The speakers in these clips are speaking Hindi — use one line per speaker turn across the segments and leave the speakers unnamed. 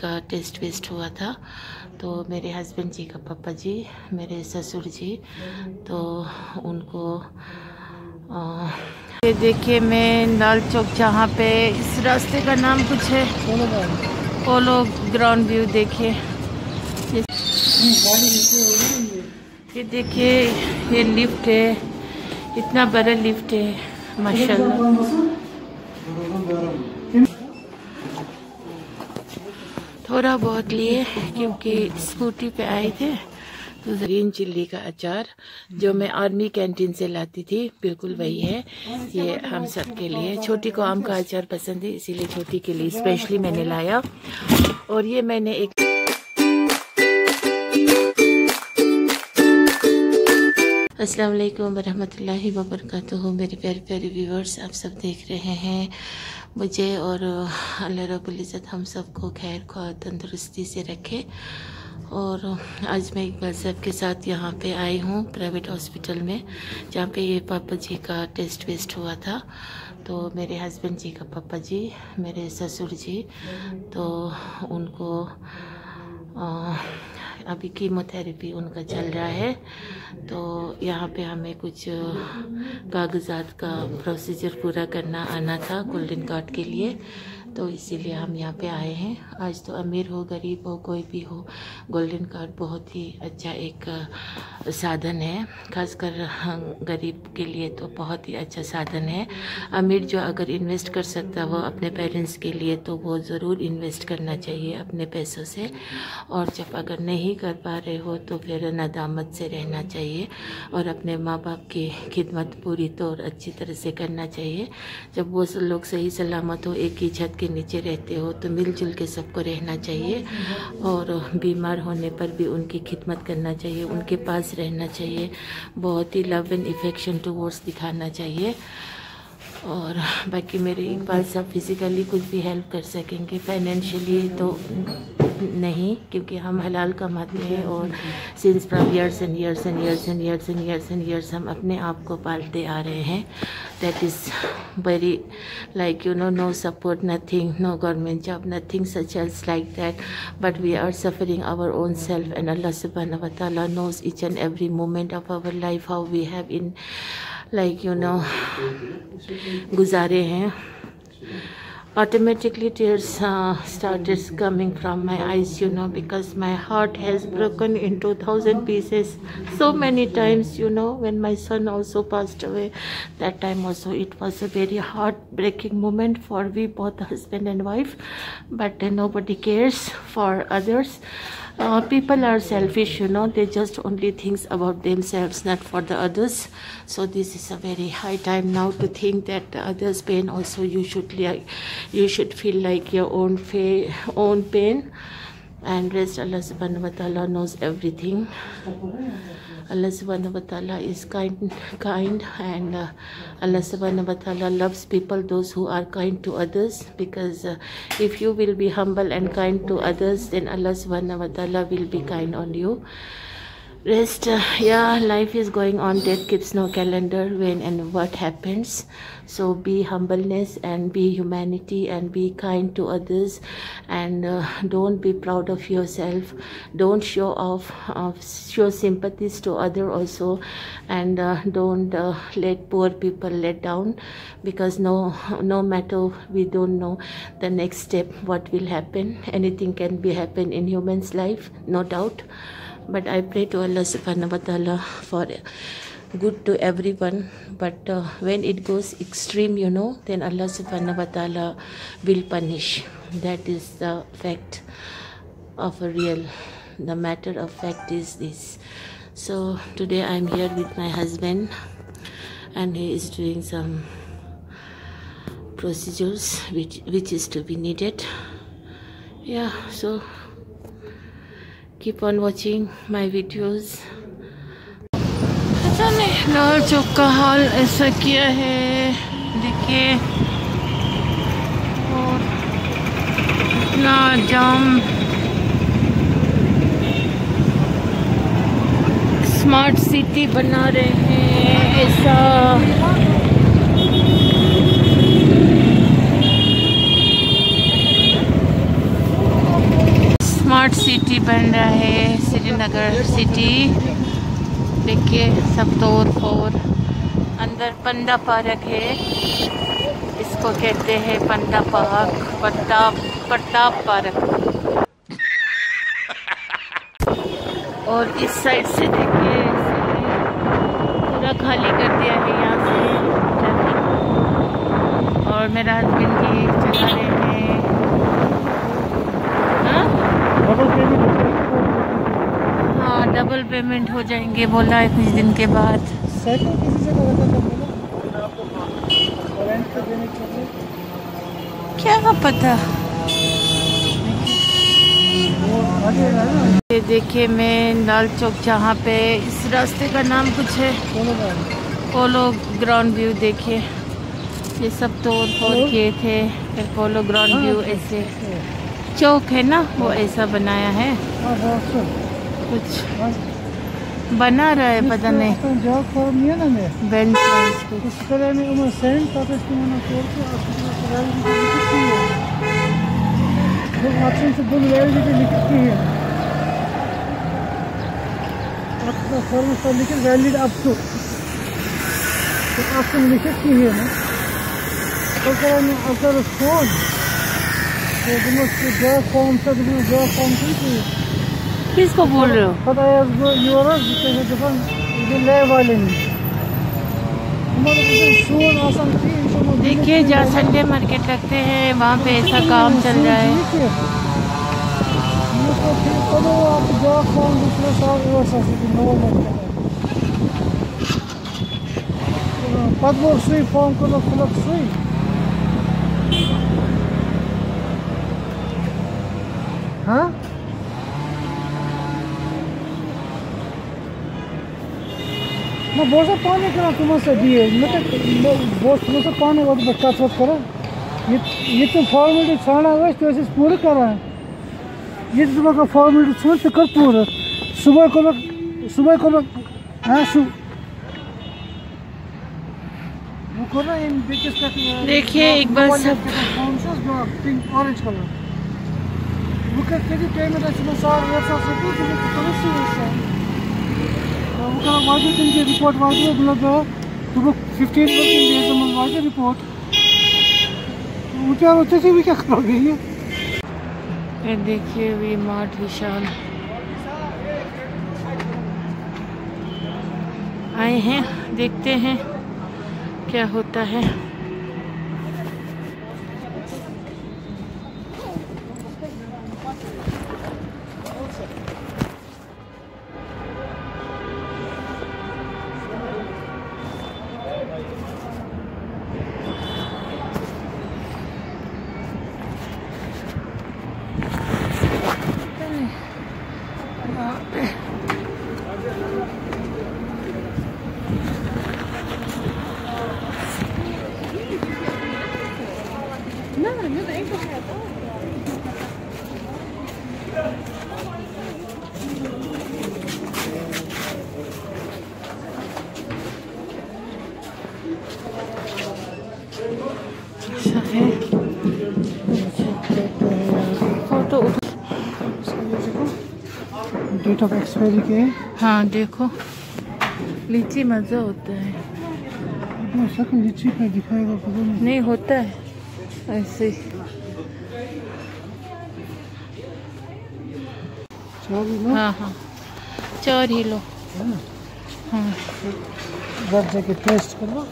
का टेस्ट वेस्ट हुआ था, तो मेरे हस्बैंड जी का पापा जी, मेरे ससुर जी, तो उनको ये देखिए मैं लाल चौक जहाँ पे इस रास्ते का नाम कुछ है पोलो ग्राउंड व्यू। देखिए ये देखिए ये लिफ्ट है, इतना बड़ा लिफ्ट है माशाल्लाह। थोड़ा बहुत लिए क्योंकि स्कूटी पे आए थे। तो ग्रीन चिल्ली का अचार जो मैं आर्मी कैंटीन से लाती थी बिल्कुल वही है, ये हम सब के लिए। छोटी को आम का अचार पसंद है इसीलिए छोटी के लिए स्पेशली मैंने लाया। और ये मैंने एक अस्सलाम वालेकुम वरहमतुल्लाहि वबरकातुहू। मेरे प्यारे प्यारे व्यूवर्स, आप सब देख रहे हैं मुझे, और अल्लाह रब्बुल इज़्ज़त हम सबको खैर ख्वाह तंदुरुस्ती से रखे। और आज मैं इकबाल साहब के साथ यहाँ पे आई हूँ प्राइवेट हॉस्पिटल में, जहाँ पे ये पापा जी का टेस्ट वेस्ट हुआ था। तो मेरे हस्बैंड जी का पापा जी, मेरे ससुर जी, तो उनको अभी कीमोथेरेपी उनका चल रहा है। तो यहाँ पे हमें कुछ कागजात का प्रोसीजर पूरा करना आना था गोल्डन कार्ड के लिए, तो इसीलिए हम यहाँ पे आए हैं। आज तो अमीर हो गरीब हो कोई भी हो, गोल्डन कार्ड बहुत ही अच्छा एक साधन है, खासकर गरीब के लिए तो बहुत ही अच्छा साधन है। अमीर जो अगर इन्वेस्ट कर सकता वो अपने पेरेंट्स के लिए, तो वो ज़रूर इन्वेस्ट करना चाहिए अपने पैसों से। और जब अगर नहीं कर पा रहे हो तो फिर नदामत से रहना चाहिए और अपने माँ बाप की खिदमत पूरी तौर अच्छी तरह से करना चाहिए। जब वो लोग सही सलामत हो, एक ही छत के नीचे रहते हो, तो मिलजुल के सबको रहना चाहिए। और बीमार होने पर भी उनकी खिदमत करना चाहिए, उनके पास रहना चाहिए, बहुत ही लव एंड इफेक्शन टुवर्ड्स दिखाना चाहिए। और बाकी मेरे इकबाल साहब फिज़िकली कुछ भी हेल्प कर सकेंगे, फाइनेंशियली तो नहीं, क्योंकि हम हलाल कमाते हैं और since from years and years and years and years and years and years हम अपने आप को पालते आ रहे हैं। That is very like no support, nothing, no government job, nothing such else like that, but we are suffering our own self and अल्लाह सुब्हानहू व तआला knows each and every moment of our life how we have in गुजारे हैं। Automatically tears started coming from my eyes, because my heart has broken into 1,000 pieces so many times, when my son also passed away. That time also it was a very heartbreaking moment for we both husband and wife, but nobody cares for others. People are selfish, they just only think about themselves, not for the others. So this is a very high time now to think that others' pain also you should feel like your own pain. And rest, Allah subhanahu wa ta'ala knows everything. Allah subhanahu wa ta'ala is kind and Allah subhanahu wa ta'ala loves people, those who are kind to others, because if you will be humble and kind to others, then Allah subhanahu wa ta'ala will be kind on you. Rest, life is going on, death keeps no calendar when and what happens. So be humbleness and be humanity and be kind to others, and don't be proud of yourself, don't show off, show sympathies to other also, and don't let poor people let down, because no matter, we don't know the next step what will happen. Anything can be happen in human's life, no doubt. But I pray to Allah subhanahu wa ta'ala for good to everyone, but when it goes extreme, then Allah subhanahu wa ta'ala will punish. That is the fact of a real, the matter of fact is this. So today I am here with my husband and he is doing some procedures which is to be needed. So keep on watching my videos. पता नहीं लाल चौक का हाल ऐसा किया है, देखिए, और इतना जाम। स्मार्ट सिटी बना रहे हैं ऐसा। स्मार्ट सिटी बन रहा है, श्रीनगर सिटी। देखिए सब तोड़ फोड़। अंदर पंडा पार्क है, इसको कहते हैं पंडा पार्क, प्रताप पार्क। और इस साइड से देखिए पूरा खाली कर दिया है यहाँ से ट्रैफिक। और मेरा हस्बैंड जी चला रहे हैं। हाँ डबल पेमेंट हो जाएंगे बोला है कुछ दिन के बाद। क्या पता। ये देखिए मैं लाल चौक जहाँ पे इस रास्ते का नाम कुछ है पोलो ग्राउंड व्यू। देखिए ये सब तोड़ फोड़ किए थे, फिर पोलो ग्राउंड व्यू ऐसे चौक है ना वो ऐसा बनाया है। कुछ बना रहा है पता नहीं, bench
valid up to option लिखित की है ना, तो अगर फोन फॉर्म से फॉर्म
किसको बोल रहे हो?
पता है यूरो ले वाले
देखिए जहाँ संडे मार्केट लगते हैं वहाँ पे ऐसा काम चल रहा है।
पदमोर सुई फॉर्म को फ्लक सुई हाँ मैं बहुत सा पानी करा तुमसे दिए मतलब बहुत तुमसे पानी बहुत बच्चा छोट करा ये तो फॉर्मेलिटी छाना हुआ तो ऐसे पूरा करा है। ये तो तुम्हारा फॉर्मेलिटी छोड़ तो कर पूरा सुबह को हाँ वो करो इन बिगेस्ट
देखिए एक बार सब
पिंक ऑरेंज कलर वो करके टाइम में सुबह 7 से वाजे रिपोर्ट वाजे मतलब तुम 15 वर्किंग डेज में वाजे रिपोर्ट ऊँचा होते से भी क्या करोगे
ये देखिए वी मार्ट विशाल आए हैं, देखते हैं क्या होता है। फोटो
डेट ऑफ एक्सपायरी के
हाँ देखो लीची मज़ा होता है।
शक्ल लीची पे दिखाएगा पता
नहीं होता है ऐसे हाँ हाँ 4 ही लो। हाँ
घर जाके टेस्ट करो।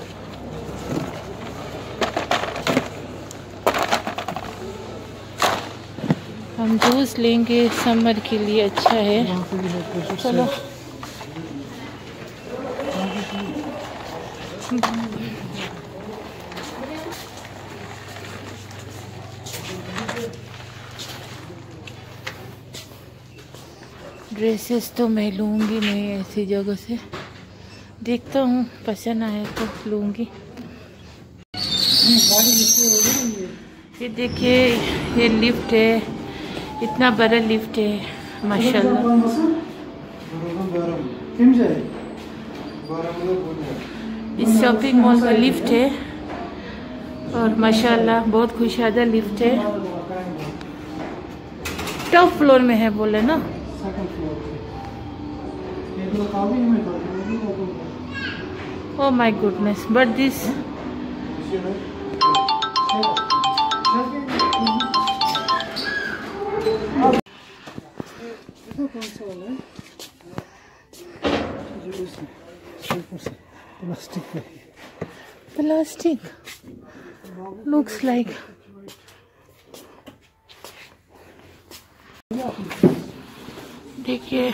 हम जूस लेंगे समर के लिए अच्छा है। चलो ड्रेसेस तो मैं लूँगी नहीं ऐसी जगह से, देखता हूँ पसंद आए तो लूँगी। ये देखिए ये लिफ्ट है, इतना बड़ा लिफ्ट है माशाल्लाह। इस शॉपिंग मॉल का लिफ्ट है और माशाल्लाह बहुत खुशहादा लिफ्ट है। टॉप फ्लोर में है बोले ना।
सेकंड फ्लोर पे ये तो काफी में तो
Oh my goodness, but this plastic looks like देखिए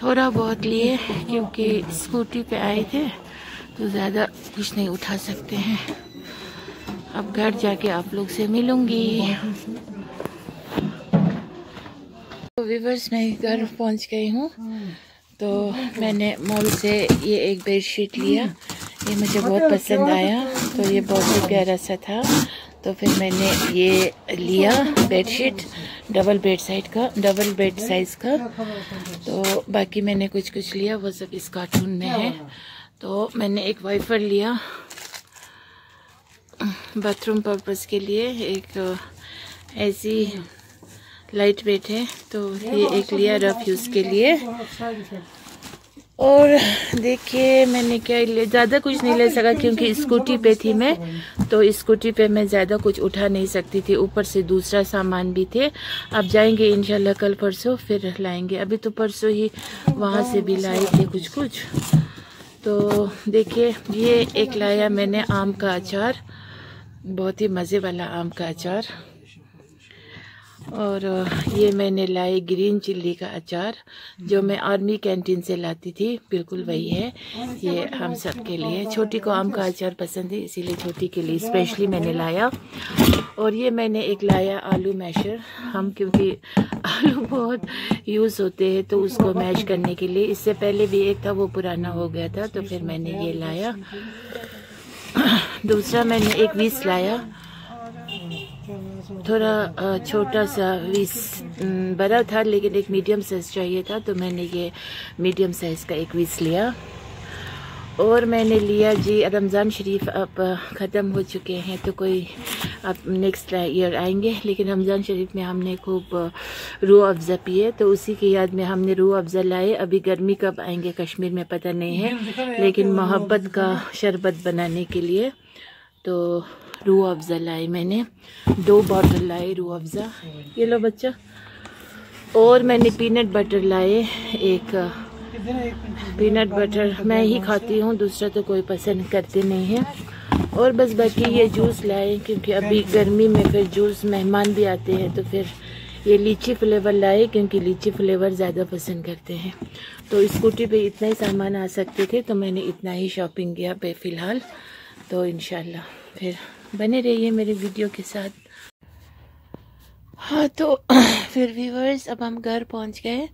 थोड़ा बहुत लिए क्योंकि स्कूटी पे आए थे तो ज़्यादा कुछ नहीं उठा सकते हैं। अब घर जाके आप लोग से मिलूंगी। तो व्यूअर्स मैं घर पहुंच गई हूँ। तो मैंने मॉल से ये एक बेडशीट लिया, ये मुझे बहुत पसंद आया, तो ये बहुत ही प्यारा सा था। तो फिर मैंने ये लिया बेडशीट, डबल बेड साइज का। तो बाकी मैंने कुछ कुछ लिया, वो सब इस कार्टून में है। तो मैंने एक वाइपर लिया बाथरूम पर्पस के लिए, एक ऐसी लाइट वेट है, तो ये एक लिया रफ यूज़ के लिए। और देखिए मैंने क्या ले, ज़्यादा कुछ नहीं ले सका क्योंकि स्कूटी पे थी मैं, तो स्कूटी पे मैं ज़्यादा कुछ उठा नहीं सकती थी, ऊपर से दूसरा सामान भी थे। अब जाएंगे इंशाल्लाह कल परसों फिर लाएंगे। अभी तो परसों ही वहाँ से भी लाए थे कुछ कुछ। तो देखिए ये एक लाया मैंने आम का अचार, बहुत ही मज़े वाला आम का अचार। और ये मैंने लाई ग्रीन चिल्ली का अचार, जो मैं आर्मी कैंटीन से लाती थी, बिल्कुल वही है। ये हम सब के लिए, छोटी को आम का अचार पसंद है इसीलिए छोटी के लिए स्पेशली मैंने लाया। और ये मैंने एक लाया आलू मैशर, हम क्योंकि आलू बहुत यूज़ होते हैं तो उसको मैश करने के लिए। इससे पहले भी एक था, वो पुराना हो गया था, तो फिर मैंने ये लाया। दूसरा मैंने एक विस लाया, थोड़ा छोटा सा विस, बड़ा था लेकिन एक मीडियम साइज़ चाहिए था, तो मैंने ये मीडियम साइज़ का एक विस लिया। और मैंने लिया जी, रमज़ान शरीफ अब ख़त्म हो चुके हैं, तो कोई अब नेक्स्ट ईयर आएंगे, लेकिन रमज़ान शरीफ में हमने खूब रूह अफ़ज़ा पिए, तो उसी की याद में हमने रूह अफ़ज़ा लाए। अभी गर्मी कब आएंगे कश्मीर में पता नहीं है, लेकिन मोहब्बत का शरबत बनाने के लिए तो रूह अफ़ज़ा लाई मैंने, 2 बॉटल लाए रूह अफ़ज़ा। ये लो बच्चा। और मैंने पीनट बटर लाए, एक पीनट बटर मैं ही खाती हूँ, दूसरा तो कोई पसंद करते नहीं है। और बस बाकी ये जूस लाए क्योंकि अभी गर्मी में फिर जूस, मेहमान भी आते हैं, तो फिर ये लीची फ्लेवर लाए क्योंकि लीची फ्लेवर ज़्यादा पसंद करते हैं। तो स्कूटी पे इतना ही सामान आ सकते थे, तो मैंने इतना ही शॉपिंग किया पे फ़िलहाल। तो इंशाल्लाह फिर बने रहिए मेरे वीडियो के साथ। हाँ तो फिर व्यूअर्स अब हम घर पहुंच गए।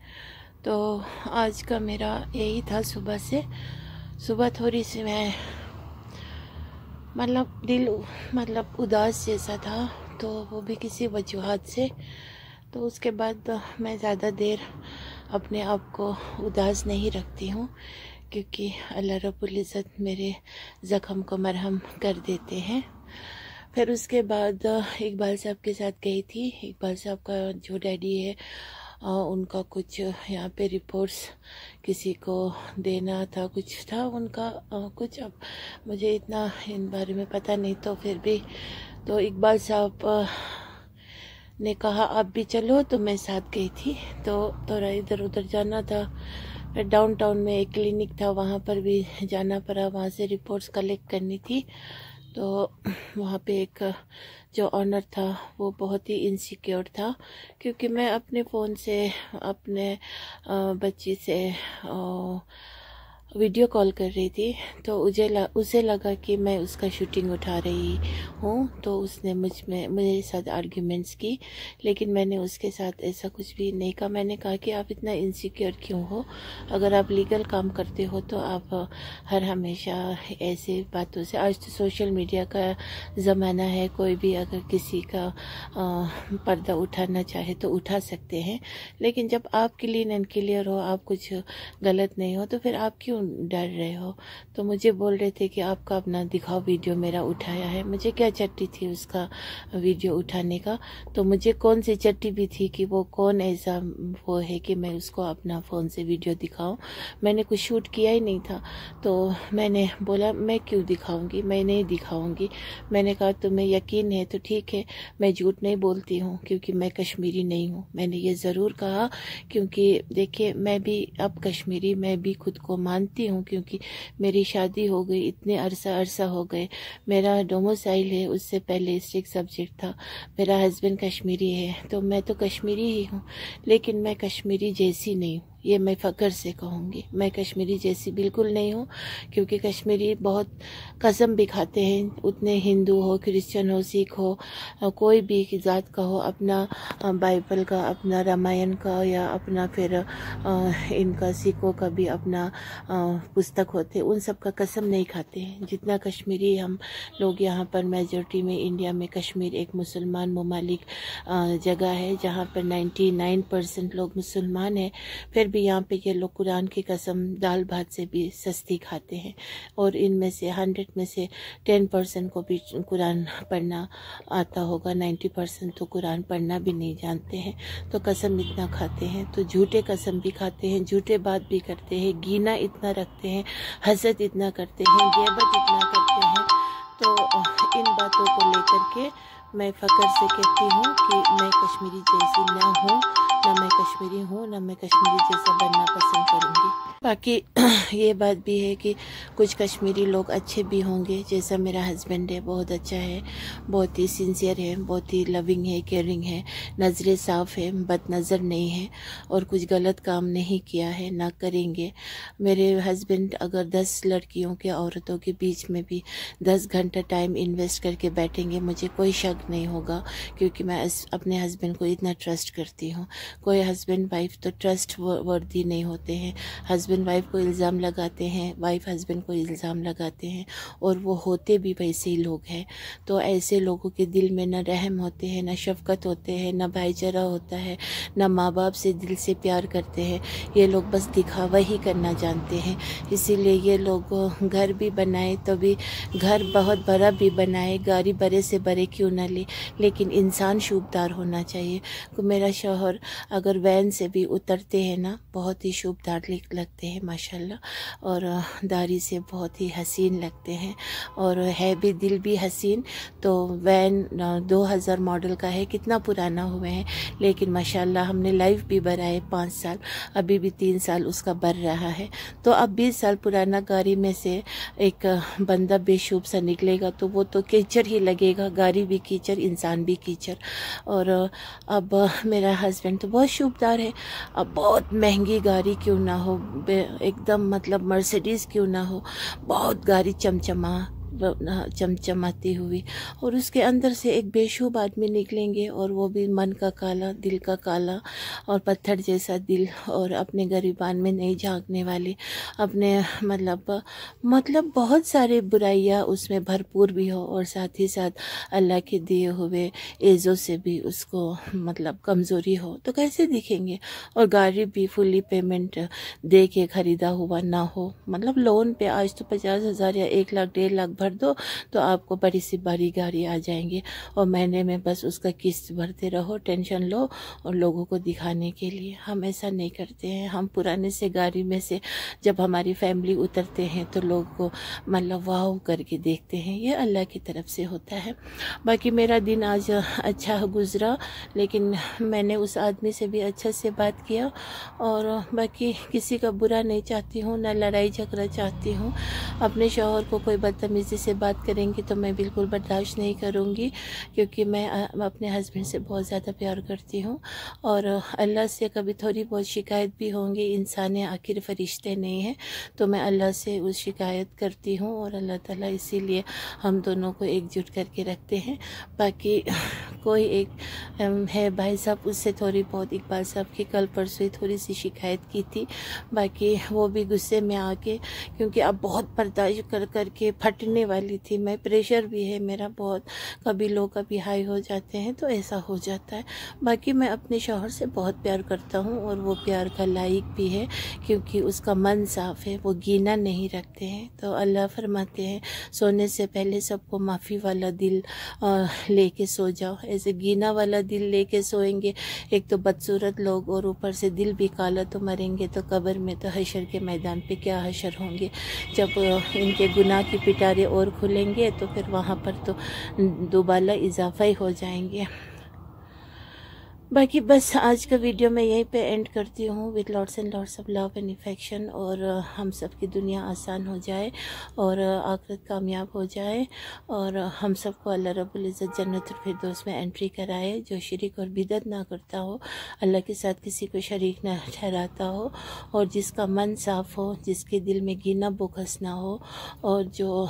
तो आज का मेरा यही था, सुबह से सुबह थोड़ी सी मैं मतलब दिल मतलब उदास जैसा था, तो वो भी किसी वजूहात से। तो उसके बाद मैं ज़्यादा देर अपने आप को उदास नहीं रखती हूँ, क्योंकि अल्लाह रब्बुल इज़्ज़त मेरे ज़ख्म को मरहम कर देते हैं। फिर उसके बाद इकबाल साहब के साथ गई थी। इकबाल साहब का जो डैडी है उनका कुछ यहाँ पे रिपोर्ट्स किसी को देना था, कुछ था उनका कुछ, अब मुझे इतना इन बारे में पता नहीं, तो फिर भी तो इकबाल साहब ने कहा आप भी चलो, तो मैं साथ गई थी। तो थोड़ा इधर उधर जाना था, फिर डाउनटाउन में एक क्लिनिक था, वहाँ पर भी जाना पड़ा, वहाँ से रिपोर्ट्स कलेक्ट करनी थी। तो वहाँ पे एक जो ऑनर था वो बहुत ही इनसिक्योर था, क्योंकि मैं अपने फ़ोन से अपने बच्ची से वीडियो कॉल कर रही थी, तो उसे लगा कि मैं उसका शूटिंग उठा रही हूँ, तो उसने मेरे साथ आर्ग्यूमेंट्स की। लेकिन मैंने उसके साथ ऐसा कुछ भी नहीं कहा। मैंने कहा कि आप इतना इनसिक्योर क्यों हो, अगर आप लीगल काम करते हो तो आप हर हमेशा ऐसे बातों से, आज तो सोशल मीडिया का ज़माना है, कोई भी अगर किसी का पर्दा उठाना चाहे तो उठा सकते हैं, लेकिन जब आप क्लीन एंड क्लियर हो, आप कुछ गलत नहीं हो, तो फिर आप क्यों डर रहे हो? तो मुझे बोल रहे थे कि आपका अपना दिखाओ वीडियो मेरा उठाया है। मुझे क्या चट्टी थी उसका वीडियो उठाने का, तो मुझे कौन सी चट्टी भी थी कि वो कौन ऐसा वो है कि मैं उसको अपना फ़ोन से वीडियो दिखाऊं। मैंने कुछ शूट किया ही नहीं था, तो मैंने बोला मैं क्यों दिखाऊंगी, मैं नहीं दिखाऊंगी। मैंने कहा तुम्हें यकीन है तो ठीक है, मैं झूठ नहीं बोलती हूँ क्योंकि मैं कश्मीरी नहीं हूँ। मैंने ये ज़रूर कहा क्योंकि देखिए मैं भी अब कश्मीरी, मैं भी खुद को मानती हूँ क्योंकि मेरी शादी हो गई, इतने अरसा हो गए। मेरा डोमिसाइल है, उससे पहले स्ट्रिक्ट सब्जेक्ट था। मेरा हस्बैंड कश्मीरी है, तो मैं तो कश्मीरी ही हूँ, लेकिन मैं कश्मीरी जैसी नहीं हूँ। ये मैं फ़ख्र से कहूँगी, मैं कश्मीरी जैसी बिल्कुल नहीं हूँ क्योंकि कश्मीरी बहुत कसम भी खाते हैं। उतने हिंदू हो, क्रिश्चियन हो, सिख हो, कोई भी ज़ात का हो, अपना बाइबल का, अपना रामायण का या अपना फिर इनका सिखों का भी अपना पुस्तक होते, उन सब का कसम नहीं खाते हैं जितना कश्मीरी हम लोग यहाँ पर मेजॉरिटी में। इंडिया में कश्मीर एक मुसलमान ममालिक जगह है जहाँ पर 99% लोग मुसलमान हैं, फिर भी यहाँ पे ये लोग कुरान की कसम दाल भात से भी सस्ती खाते हैं। और इनमें से 100 में से 10% को भी कुरान पढ़ना आता होगा, 90% तो कुरान पढ़ना भी नहीं जानते हैं। तो कसम इतना खाते हैं, तो झूठे कसम भी खाते हैं, झूठे बात भी करते हैं, गीना इतना रखते हैं, हसद इतना करते हैं, ग़ीबत इतना करते हैं। तो इन बातों को लेकर के मैं फ़ख्र से कहती हूँ कि मैं कश्मीरी जैसी ना हूँ, ना मैं कश्मीरी हूँ, ना मैं कश्मीरी जैसा बनना पसंद करूँगी। बाकी ये बात भी है कि कुछ कश्मीरी लोग अच्छे भी होंगे, जैसा मेरा हस्बैंड है, बहुत अच्छा है, बहुत ही सिंसियर है, बहुत ही लविंग है, केयरिंग है, नज़रें साफ़ है, बदनज़र नहीं है और कुछ गलत काम नहीं किया है, ना करेंगे। मेरे हस्बैंड अगर 10 लड़कियों के, औरतों के बीच में भी 10 घंटा टाइम इन्वेस्ट करके बैठेंगे, मुझे कोई शक नहीं होगा क्योंकि मैं अपने हस्बैंड को इतना ट्रस्ट करती हूँ। कोई हस्बैंड वाइफ तो ट्रस्ट वर्दी नहीं होते हैं। हस्बैंड वाइफ को इल्ज़ाम लगाते हैं, वाइफ हस्बैंड को इल्ज़ाम लगाते हैं और वो होते भी वैसे ही लोग हैं। तो ऐसे लोगों के दिल में न रहम होते हैं, न शफ़क़त होते हैं, न भाईचारा होता है, न माँ बाप से दिल से प्यार करते हैं। ये लोग बस दिखावा ही करना जानते हैं। इसीलिए ये लोग घर भी बनाए तो भी घर बहुत बड़ा भी बनाए, गाड़ी बड़े से बड़े क्यों न ले, लेकिन इंसान शुभदार होना चाहिए। तो मेरा शौहर अगर वैन से भी उतरते हैं ना, बहुत ही शुभदार लगते हैं माशाल्लाह, और दाढ़ी से बहुत ही हसीन लगते हैं और है भी दिल भी हसीन। तो वैन 2000 मॉडल का है, कितना पुराना हुए हैं, लेकिन माशाल्लाह हमने लाइफ भी बढ़ाए 5 साल, अभी भी 3 साल उसका बढ़ रहा है। तो अब 20 साल पुराना गाड़ी में से एक बंदा बेशुभ सा निकलेगा तो वो तो कीचड़ ही लगेगा, गाड़ी भी कीचड़, इंसान भी कीचड़। और अब मेरा हस्बैंड तो बहुत शुभदार है। अब बहुत महंगी गाड़ी क्यों ना हो, एकदम मतलब मर्सिडीज़ क्यों ना हो, बहुत गाड़ी चमचमाती हुई, और उसके अंदर से एक बेशुभ आदमी निकलेंगे और वो भी मन का काला, दिल का काला और पत्थर जैसा दिल, और अपने गरीबान में नहीं झांकने वाले, अपने मतलब बहुत सारे बुराइयां उसमें भरपूर भी हो और साथ ही साथ अल्लाह के दिए हुए एज़ों से भी उसको मतलब कमज़ोरी हो, तो कैसे दिखेंगे। और गाड़ी भी फुली पेमेंट दे के ख़रीदा हुआ ना हो, मतलब लोन पे आज तो 50,000 या 1 लाख 1.5 लाख भर दो तो आपको बड़ी सी बड़ी गाड़ी आ जाएंगे, और महीने में बस उसका किस्त भरते रहो, टेंशन लो, और लोगों को दिखाने के लिए। हम ऐसा नहीं करते हैं। हम पुराने से गाड़ी में से जब हमारी फैमिली उतरते हैं तो लोगों को मतलब वाह करके देखते हैं, ये अल्लाह की तरफ से होता है। बाकी मेरा दिन आज अच्छा गुजरा, लेकिन मैंने उस आदमी से भी अच्छे से बात किया, और बाकी किसी का बुरा नहीं चाहती हूँ, ना लड़ाई झगड़ा चाहती हूँ। अपने शौहर को कोई बदतमीज़ी से बात करेंगी तो मैं बिल्कुल बर्दाश्त नहीं करूँगी, क्योंकि मैं अपने हस्बैंड से बहुत ज़्यादा प्यार करती हूँ, और अल्लाह से कभी थोड़ी बहुत शिकायत भी होंगी, इंसान है आखिर फरिश्ते नहीं हैं, तो मैं अल्लाह से उस शिकायत करती हूँ, और अल्लाह ताला इसीलिए हम दोनों को एकजुट करके रखते हैं। बाकी कोई एक है भाई साहब, उससे थोड़ी बहुत इकबाल साहब की कल परसों थोड़ी सी शिकायत की थी। बाकी वो भी गुस्से में आके, क्योंकि अब बहुत बर्दाश्त कर करके फटने वाली थी मैं। प्रेशर भी है मेरा बहुत, कभी लो कभी हाई हो जाते हैं, तो ऐसा हो जाता है। बाकी मैं अपने शौहर से बहुत प्यार करता हूँ और वो प्यार का लायक भी है, क्योंकि उसका मन साफ़ है, वो गीना नहीं रखते हैं। तो अल्लाह फरमाते हैं सोने से पहले सबको माफ़ी वाला दिल लेके सो जाओ। ऐसे गीना वाला दिल लेके सोएंगे, एक तो बदसूरत लोग और ऊपर से दिल भी काला, तो मरेंगे तो कब्र में तो हशर के मैदान पे क्या हशर होंगे। जब इनके गुनाह की पिटारे और खुलेंगे तो फिर वहाँ पर तो दोबारा इजाफा ही हो जाएंगे। बाकी बस आज का वीडियो मैं यहीं पे एंड करती हूँ, with lots and lots of love and affection. और हम सब की दुनिया आसान हो जाए और आखिरत कामयाब हो जाए, और हम सबको अल्लाह रब्बुल इज़्ज़त जन्नतुल फिरदौस में एंट्री कराए। जो शिरक और बिदअत ना करता हो, अल्लाह के साथ किसी को शरीक ना ठहराता हो, और जिसका मन साफ़ हो, जिसके दिल में गिना बुखस ना हो, और जो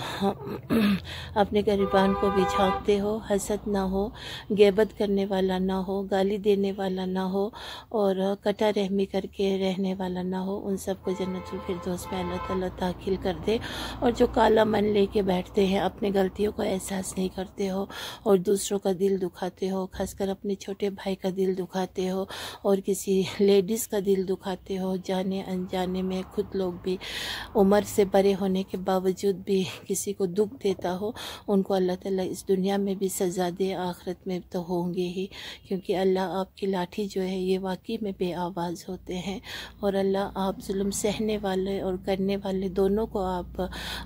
अपने गरीबान को भी झांकते हो, हसद ना हो, ग़ैबत करने वाला ना हो, गाली देने वाला ना हो, और कटा रहमी करके रहने वाला ना हो, उन सबको जन्नतुल फिरदौस में अल्लाह ताला दाखिल कर दे। और जो काला मन लेके बैठते हैं, अपने गलतियों को एहसास नहीं करते हो और दूसरों का दिल दुखाते हो, खासकर अपने छोटे भाई का दिल दुखाते हो और किसी लेडीज़ का दिल दुखाते हो, जाने अनजाने में खुद लोग भी उम्र से बड़े होने के बावजूद भी किसी को दुख देता हो, उनको अल्लाह ताला इस दुनिया में भी सज़ा दे, आखिरत में तो होंगे ही। क्योंकि अल्लाह आपकी लाठी जो है ये वाकई में बेआवाज़ होते हैं, और अल्लाह आप जुल्म सहने वाले और करने वाले दोनों को आप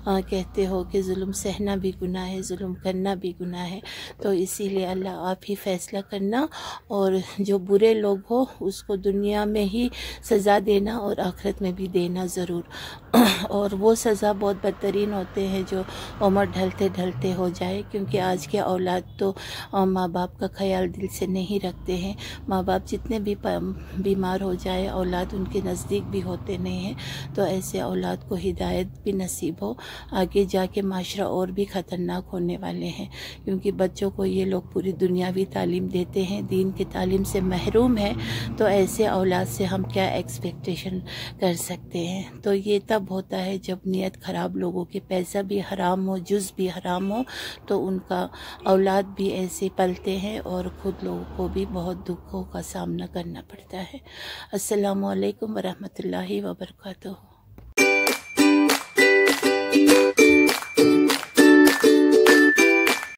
कहते हो कि जुल्म सहना भी गुनाह है, जुल्म करना भी गुनाह है। तो इसीलिए अल्लाह आप ही फैसला करना, और जो बुरे लोग हो उसको दुनिया में ही सज़ा देना और आखिरत में भी देना ज़रूर। और वो सज़ा बहुत बदतरीन होते हैं जो उम्र ढलते ढलते हो जाए, क्योंकि आज के औलाद तो माँ बाप का ख्याल दिल से नहीं रखते हैं। माँ बाप जितने भी बीमार हो जाए, औलाद उनके नज़दीक भी होते नहीं हैं। तो ऐसे औलाद को हिदायत भी नसीब हो, आगे जाके माशरा और भी ख़तरनाक होने वाले हैं, क्योंकि बच्चों को ये लोग पूरी दुनियावी तालीम देते हैं, दीन की तालीम से महरूम है। तो ऐसे औलाद से हम क्या एक्सपेक्टेशन कर सकते हैं। तो ये तब होता है जब नीयत ख़राब लोगों के, पैसा भी हराम हो, जुज़ भी हराम हो, तो उनका औलाद भी ऐसे पलते हैं और ख़ुद लोगों को भी बहुत दुखों का सामना करना पड़ता है। अस्सलामु अलैकुम वरहमतुल्लाहि वबरकातुहू।